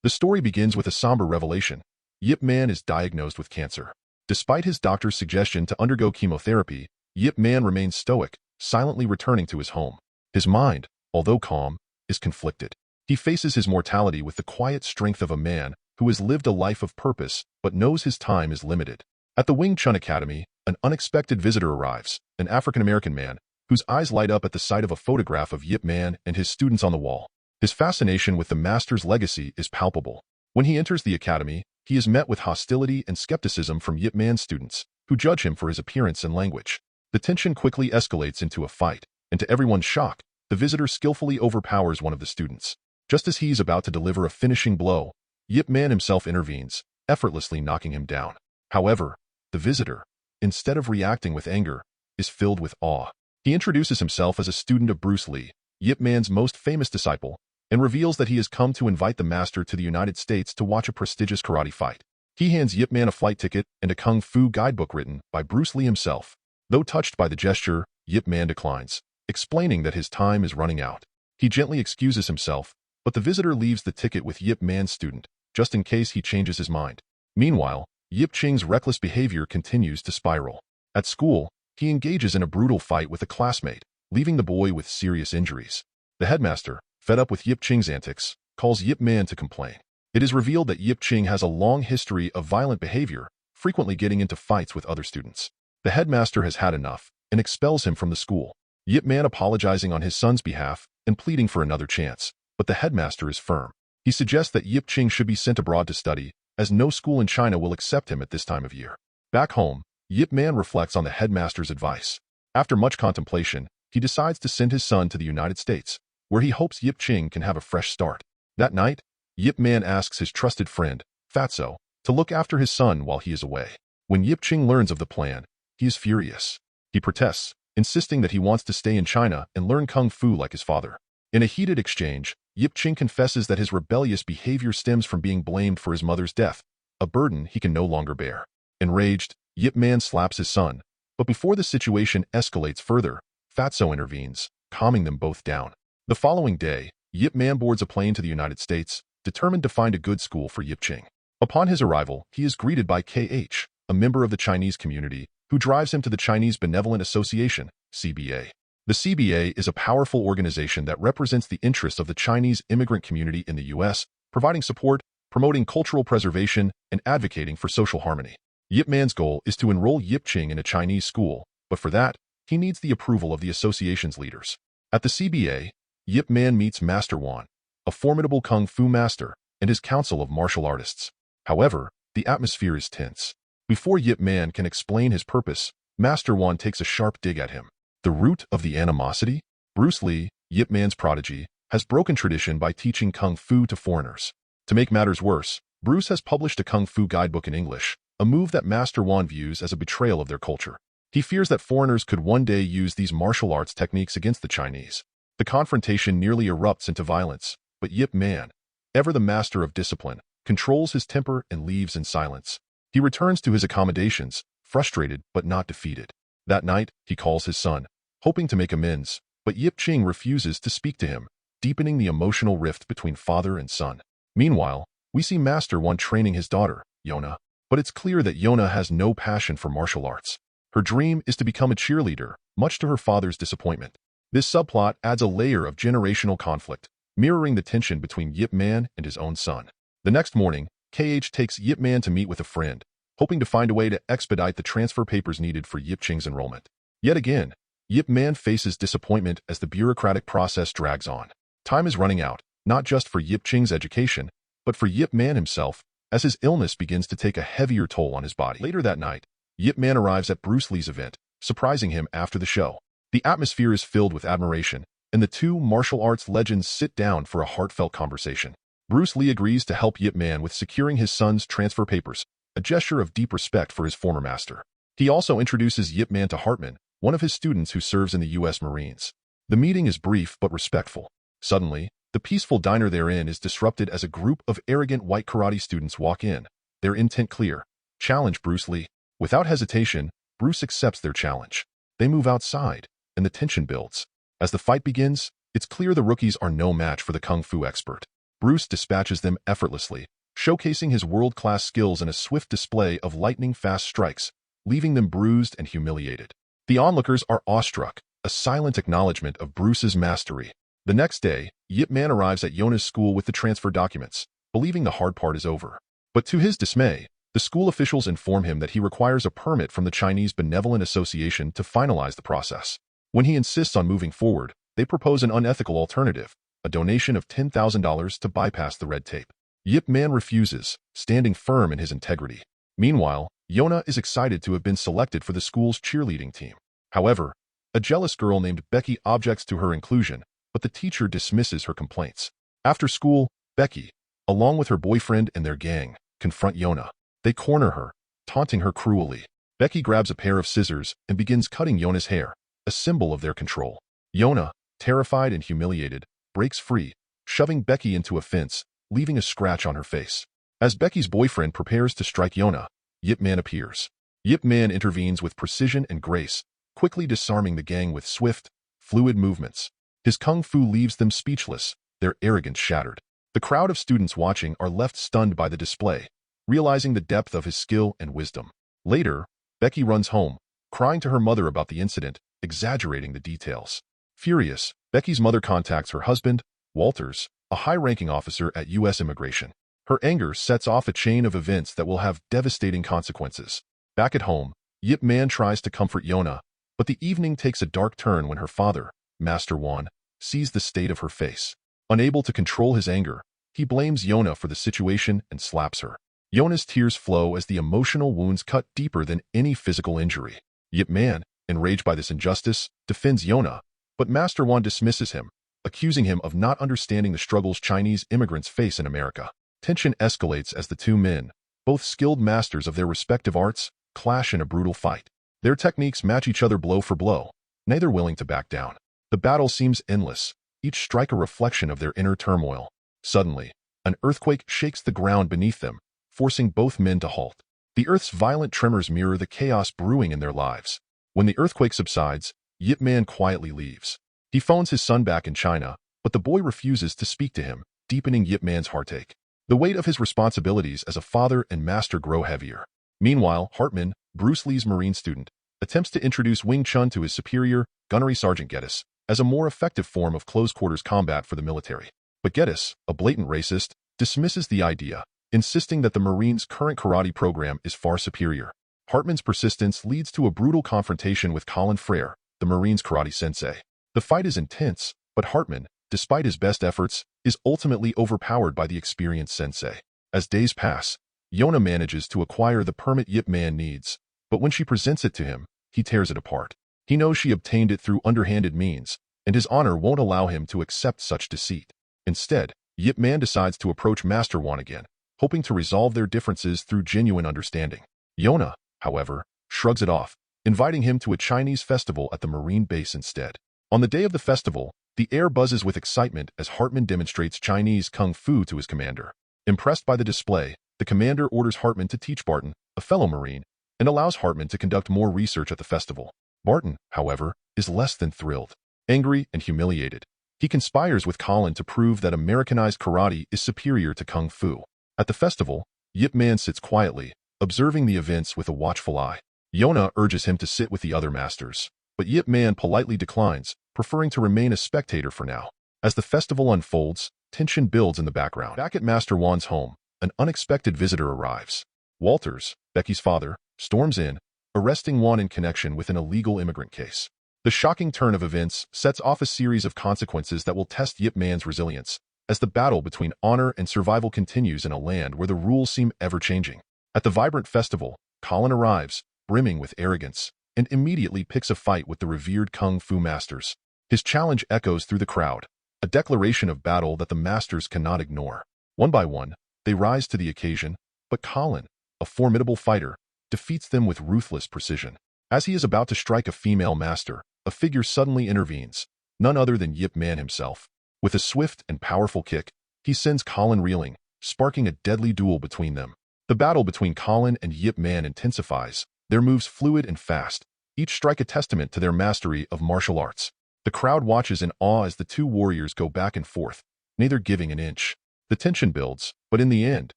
The story begins with a somber revelation. Yip Man is diagnosed with cancer. Despite his doctor's suggestion to undergo chemotherapy, Yip Man remains stoic, silently returning to his home. His mind, although calm, is conflicted. He faces his mortality with the quiet strength of a man who has lived a life of purpose but knows his time is limited. At the Wing Chun Academy, an unexpected visitor arrives, an African-American man, whose eyes light up at the sight of a photograph of Yip Man and his students on the wall. His fascination with the master's legacy is palpable. When he enters the academy, he is met with hostility and skepticism from Yip Man's students, who judge him for his appearance and language. The tension quickly escalates into a fight, and to everyone's shock, the visitor skillfully overpowers one of the students. Just as he is about to deliver a finishing blow, Yip Man himself intervenes, effortlessly knocking him down. However, the visitor, instead of reacting with anger, is filled with awe. He introduces himself as a student of Bruce Lee, Yip Man's most famous disciple, and reveals that he has come to invite the master to the United States to watch a prestigious karate fight. He hands Yip Man a flight ticket and a kung fu guidebook written by Bruce Lee himself. Though touched by the gesture, Yip Man declines, explaining that his time is running out. He gently excuses himself, but the visitor leaves the ticket with Yip Man's student, just in case he changes his mind. Meanwhile, Yip Ching's reckless behavior continues to spiral. At school, he engages in a brutal fight with a classmate, leaving the boy with serious injuries. The headmaster, fed up with Yip Ching's antics, calls Yip Man to complain. It is revealed that Yip Ching has a long history of violent behavior, frequently getting into fights with other students. The headmaster has had enough and expels him from the school. Yip Man apologizing on his son's behalf and pleading for another chance, but the headmaster is firm. He suggests that Yip Ching should be sent abroad to study, as no school in China will accept him at this time of year. Back home, Yip Man reflects on the headmaster's advice. After much contemplation, he decides to send his son to the United States, where he hopes Yip Ching can have a fresh start. That night, Yip Man asks his trusted friend, Fatso, to look after his son while he is away. When Yip Ching learns of the plan, he is furious. He protests, insisting that he wants to stay in China and learn kung fu like his father. In a heated exchange, Yip Ching confesses that his rebellious behavior stems from being blamed for his mother's death, a burden he can no longer bear. Enraged, Yip Man slaps his son, but before the situation escalates further, Fatso intervenes, calming them both down. The following day, Yip Man boards a plane to the United States, determined to find a good school for Yip Ching. Upon his arrival, he is greeted by KH, a member of the Chinese community, who drives him to the Chinese Benevolent Association, CBA. The CBA is a powerful organization that represents the interests of the Chinese immigrant community in the U.S., providing support, promoting cultural preservation, and advocating for social harmony. Yip Man's goal is to enroll Yip Ching in a Chinese school, but for that, he needs the approval of the association's leaders. At the CBA, Yip Man meets Master Wan, a formidable kung fu master, and his council of martial artists. However, the atmosphere is tense. Before Yip Man can explain his purpose, Master Wan takes a sharp dig at him. The root of the animosity? Bruce Lee, Yip Man's prodigy, has broken tradition by teaching kung fu to foreigners. To make matters worse, Bruce has published a kung fu guidebook in English, a move that Master Wan views as a betrayal of their culture. He fears that foreigners could one day use these martial arts techniques against the Chinese. The confrontation nearly erupts into violence, but Yip Man, ever the master of discipline, controls his temper and leaves in silence. He returns to his accommodations, frustrated but not defeated. That night, he calls his son, hoping to make amends, but Yip Ching refuses to speak to him, deepening the emotional rift between father and son. Meanwhile, we see Master Wan training his daughter, Yona, but it's clear that Yona has no passion for martial arts. Her dream is to become a cheerleader, much to her father's disappointment. This subplot adds a layer of generational conflict, mirroring the tension between Yip Man and his own son. The next morning, KH takes Yip Man to meet with a friend, hoping to find a way to expedite the transfer papers needed for Yip Ching's enrollment. Yet again, Yip Man faces disappointment as the bureaucratic process drags on. Time is running out, not just for Yip Ching's education, but for Yip Man himself, as his illness begins to take a heavier toll on his body. Later that night, Yip Man arrives at Bruce Lee's event, surprising him after the show. The atmosphere is filled with admiration, and the two martial arts legends sit down for a heartfelt conversation. Bruce Lee agrees to help Yip Man with securing his son's transfer papers, a gesture of deep respect for his former master. He also introduces Yip Man to Hartman, one of his students who serves in the U.S. Marines. The meeting is brief but respectful. Suddenly, the peaceful diner they're in is disrupted as a group of arrogant white karate students walk in, their intent clear: challenge Bruce Lee. Without hesitation, Bruce accepts their challenge. They move outside, and the tension builds. As the fight begins, it's clear the rookies are no match for the kung fu expert. Bruce dispatches them effortlessly, showcasing his world-class skills in a swift display of lightning-fast strikes, leaving them bruised and humiliated. The onlookers are awestruck, a silent acknowledgement of Bruce's mastery. The next day, Yip Man arrives at Yona's school with the transfer documents, believing the hard part is over. But to his dismay, the school officials inform him that he requires a permit from the Chinese Benevolent Association to finalize the process. When he insists on moving forward, they propose an unethical alternative, a donation of $10,000 to bypass the red tape. Yip Man refuses, standing firm in his integrity. Meanwhile, Yona is excited to have been selected for the school's cheerleading team. However, a jealous girl named Becky objects to her inclusion, but the teacher dismisses her complaints. After school, Becky, along with her boyfriend and their gang, confront Yona. They corner her, taunting her cruelly. Becky grabs a pair of scissors and begins cutting Yona's hair, a symbol of their control. Yona, terrified and humiliated, breaks free, shoving Becky into a fence, leaving a scratch on her face. As Becky's boyfriend prepares to strike Yona, Yip Man appears. Yip Man intervenes with precision and grace, quickly disarming the gang with swift, fluid movements. His kung fu leaves them speechless, their arrogance shattered. The crowd of students watching are left stunned by the display, realizing the depth of his skill and wisdom. Later, Becky runs home, crying to her mother about the incident, exaggerating the details. Furious, Becky's mother contacts her husband, Walters, a high-ranking officer at U.S. Immigration. Her anger sets off a chain of events that will have devastating consequences. Back at home, Yip Man tries to comfort Yona, but the evening takes a dark turn when her father, Master Wan, sees the state of her face. Unable to control his anger, he blames Yona for the situation and slaps her. Yona's tears flow as the emotional wounds cut deeper than any physical injury. Yip Man, enraged by this injustice, defends Yona, but Master Wan dismisses him, accusing him of not understanding the struggles Chinese immigrants face in America. Tension escalates as the two men, both skilled masters of their respective arts, clash in a brutal fight. Their techniques match each other blow for blow, neither willing to back down. The battle seems endless, each strike a reflection of their inner turmoil. Suddenly, an earthquake shakes the ground beneath them, forcing both men to halt. The earth's violent tremors mirror the chaos brewing in their lives. When the earthquake subsides, Yip Man quietly leaves. He phones his son back in China, but the boy refuses to speak to him, deepening Yip Man's heartache. The weight of his responsibilities as a father and master grow heavier. Meanwhile, Hartman, Bruce Lee's Marine student, attempts to introduce Wing Chun to his superior, Gunnery Sergeant Geddes, as a more effective form of close-quarters combat for the military. But Geddes, a blatant racist, dismisses the idea, insisting that the Marines' current karate program is far superior. Hartman's persistence leads to a brutal confrontation with Colin Frere, the Marines' karate sensei. The fight is intense, but Hartman, despite his best efforts, is ultimately overpowered by the experienced sensei. As days pass, Yona manages to acquire the permit Yip Man needs, but when she presents it to him, he tears it apart. He knows she obtained it through underhanded means, and his honor won't allow him to accept such deceit. Instead, Yip Man decides to approach Master Wan again, hoping to resolve their differences through genuine understanding. Yona, however, shrugs it off, inviting him to a Chinese festival at the Marine base instead. On the day of the festival, the air buzzes with excitement as Hartman demonstrates Chinese kung fu to his commander. Impressed by the display, the commander orders Hartman to teach Barton, a fellow Marine, and allows Hartman to conduct more research at the festival. Barton, however, is less than thrilled. Angry and humiliated, he conspires with Colin to prove that Americanized karate is superior to kung fu. At the festival, Yip Man sits quietly, observing the events with a watchful eye. Yona urges him to sit with the other masters, but Yip Man politely declines, preferring to remain a spectator for now. As the festival unfolds, tension builds in the background. Back at Master Wan's home, an unexpected visitor arrives. Walters, Becky's father, storms in, arresting Wan in connection with an illegal immigrant case. The shocking turn of events sets off a series of consequences that will test Yip Man's resilience, as the battle between honor and survival continues in a land where the rules seem ever-changing. At the vibrant festival, Colin arrives, brimming with arrogance, and immediately picks a fight with the revered kung fu masters. His challenge echoes through the crowd, a declaration of battle that the masters cannot ignore. One by one, they rise to the occasion, but Colin, a formidable fighter, defeats them with ruthless precision. As he is about to strike a female master, a figure suddenly intervenes, none other than Yip Man himself. With a swift and powerful kick, he sends Colin reeling, sparking a deadly duel between them. The battle between Colin and Yip Man intensifies, their moves fluid and fast, each strike a testament to their mastery of martial arts. The crowd watches in awe as the two warriors go back and forth, neither giving an inch. The tension builds, but in the end,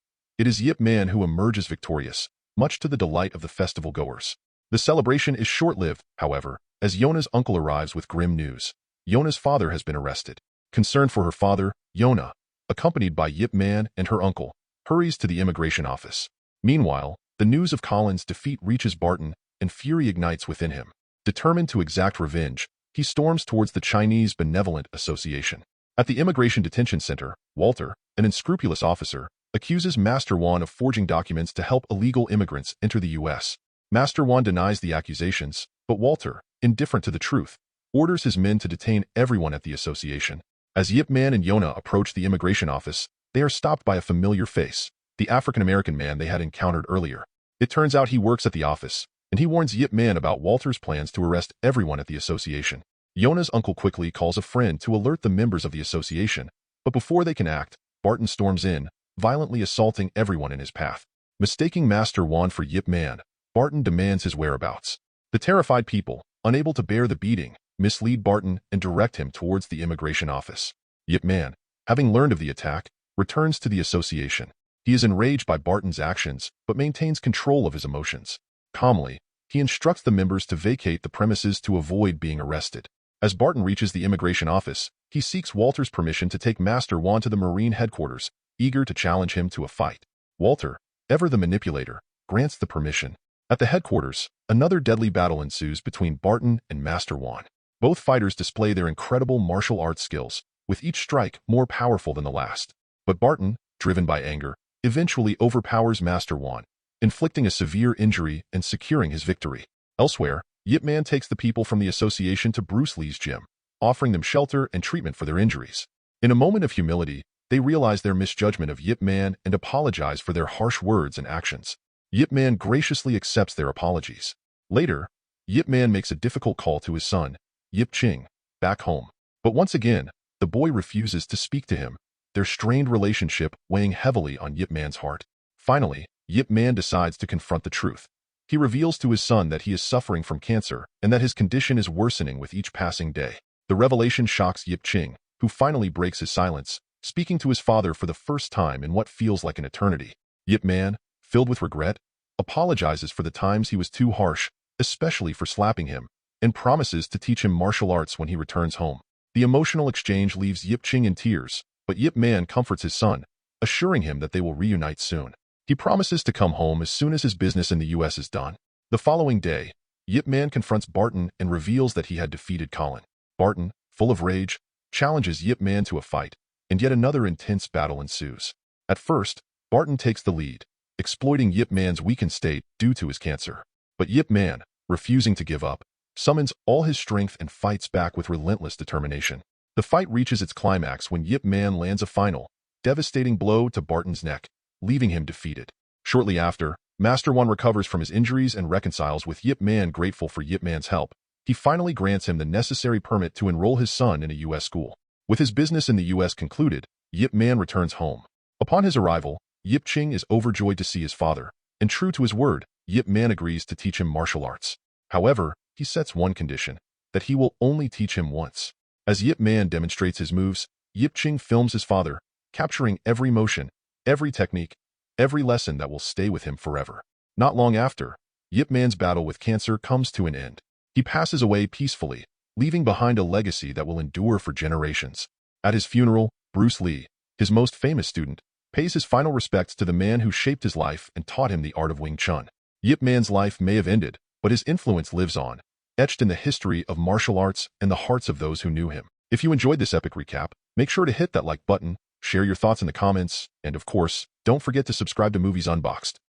it is Yip Man who emerges victorious, much to the delight of the festival goers. The celebration is short-lived, however, as Yona's uncle arrives with grim news. Yona's father has been arrested. Concerned for her father, Yona, accompanied by Yip Man and her uncle, hurries to the immigration office. Meanwhile, the news of Colin's defeat reaches Barton, and fury ignites within him. Determined to exact revenge, he storms towards the Chinese Benevolent Association. At the Immigration Detention Center, Walter, an unscrupulous officer, accuses Master Wan of forging documents to help illegal immigrants enter the U.S. Master Wan denies the accusations, but Walter, indifferent to the truth, orders his men to detain everyone at the association. As Yip Man and Yona approach the immigration office, they are stopped by a familiar face, the African-American man they had encountered earlier. It turns out he works at the office, and he warns Yip Man about Walter's plans to arrest everyone at the association. Yona's uncle quickly calls a friend to alert the members of the association, but before they can act, Barton storms in, violently assaulting everyone in his path. Mistaking Master Wan for Yip Man, Barton demands his whereabouts. The terrified people, unable to bear the beating, mislead Barton and direct him towards the immigration office. Yip Man, having learned of the attack, returns to the association. He is enraged by Barton's actions, but maintains control of his emotions. Calmly, he instructs the members to vacate the premises to avoid being arrested. As Barton reaches the immigration office, he seeks Walter's permission to take Master Wan to the Marine headquarters, eager to challenge him to a fight. Walter, ever the manipulator, grants the permission. At the headquarters, another deadly battle ensues between Barton and Master Wan. Both fighters display their incredible martial arts skills, with each strike more powerful than the last. But Barton, driven by anger, eventually overpowers Master Wan, inflicting a severe injury and securing his victory. Elsewhere, Yip Man takes the people from the association to Bruce Lee's gym, offering them shelter and treatment for their injuries. In a moment of humility, they realize their misjudgment of Yip Man and apologize for their harsh words and actions. Yip Man graciously accepts their apologies. Later, Yip Man makes a difficult call to his son, Yip Ching, back home. But once again, the boy refuses to speak to him, their strained relationship weighing heavily on Yip Man's heart. Finally, Yip Man decides to confront the truth. He reveals to his son that he is suffering from cancer and that his condition is worsening with each passing day. The revelation shocks Yip Ching, who finally breaks his silence, speaking to his father for the first time in what feels like an eternity. Yip Man, filled with regret, apologizes for the times he was too harsh, especially for slapping him, and promises to teach him martial arts when he returns home. The emotional exchange leaves Yip Ching in tears, but Yip Man comforts his son, assuring him that they will reunite soon. He promises to come home as soon as his business in the U.S. is done. The following day, Yip Man confronts Barton and reveals that he had defeated Colin. Barton, full of rage, challenges Yip Man to a fight, and yet another intense battle ensues. At first, Barton takes the lead, exploiting Yip Man's weakened state due to his cancer. But Yip Man, refusing to give up, summons all his strength and fights back with relentless determination. The fight reaches its climax when Yip Man lands a final, devastating blow to Barton's neck, leaving him defeated. Shortly after, Master Wan recovers from his injuries and reconciles with Yip Man. Grateful for Yip Man's help, he finally grants him the necessary permit to enroll his son in a U.S. school. With his business in the U.S. concluded, Yip Man returns home. Upon his arrival, Yip Ching is overjoyed to see his father, and true to his word, Yip Man agrees to teach him martial arts. However, he sets one condition, that he will only teach him once. As Yip Man demonstrates his moves, Yip Ching films his father, capturing every motion, every technique, every lesson that will stay with him forever. Not long after, Yip Man's battle with cancer comes to an end. He passes away peacefully, leaving behind a legacy that will endure for generations. At his funeral, Bruce Lee, his most famous student, pays his final respects to the man who shaped his life and taught him the art of Wing Chun. Yip Man's life may have ended, but his influence lives on, etched in the history of martial arts and the hearts of those who knew him. If you enjoyed this epic recap, make sure to hit that like button, share your thoughts in the comments, and of course, don't forget to subscribe to Movies Unboxed.